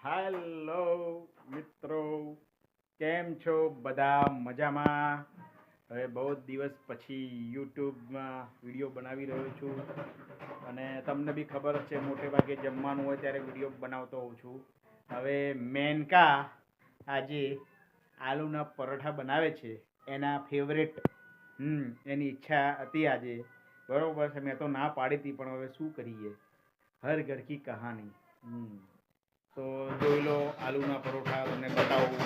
Hello મિત્રો, કેમ છો બધા? મજામાં? હવે બહુ જ દિવસ પછી યુટ્યુબમાં વિડીયો બનાવી રહ્યો છું અને તમને બી ખબર જ છે, મોટે ભાગે જમવાનું હોય ત્યારે વિડીયો બનાવતો હોઉં છું. હવે મેનકા આજે આલુના પરોઠા બનાવે છે, એના ફેવરેટ. એની ઈચ્છા હતી આજે. બરોબર છે, મેં તો ના પાડી હતી, પણ હવે શું કરીએ, હર ઘર કી કહાની. તો જોઈ લો, આલુના પરોઠા તમને બતાવું.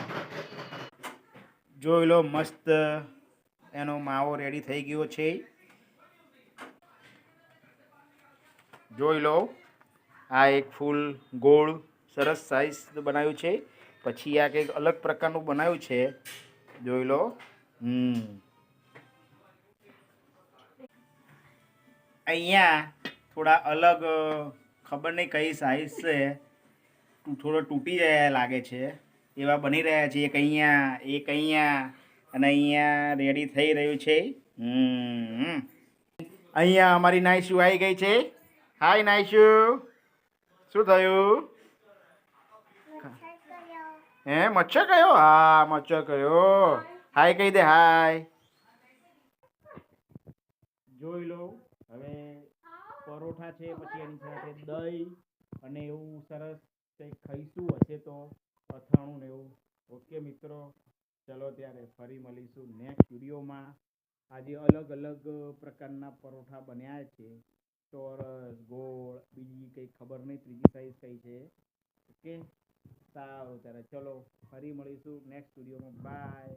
જોઈ લો, મસ્ત એનો માવો રેડી થઈ ગયો છે. જોઈ લો, આ એક ફૂલ ગોળ સરસ સાઈઝ બનાવ્યું છે. પછી આ કંઈક અલગ પ્રકારનું બનાવ્યું છે. જોઈ લો. અહીંયા થોડા અલગ, ખબર નહીં કઈ સાઈઝ છે, થોડો તૂટી જાય લાગે છે, એવા બની રહ્યા છે. એક અહીંયા અને અહીંયા રેડી થઈ રહ્યું છે. અહીંયા અમારી નાઈશુ આવી ગઈ છે. હાય નાઈશુ, શું થયું? હે, મચ્છર કયો? હા, મચ્છર કયો. હાય કહી દે, હાય. જોઈ લો, હવે પરોઠા છે, પછી એની સાથે દહીં અને એવું સરસ કંઈક ખાઈશું, હશે તો અથાણું ને એવું. ઓકે મિત્રો, ચલો ત્યારે ફરી મળીશું નેક્સ્ટ વિડીયોમાં. આજે અલગ અલગ પ્રકારના પરોઠા બન્યા છે. ચોરસ, ગોળ, બીજી કંઈ ખબર નહીં, ત્રીજી સાઈઝ કઈ છે. ઓકે, સારું ત્યારે ચલો ફરી મળીશું નેક્સ્ટ વિડીયોમાં. બાય.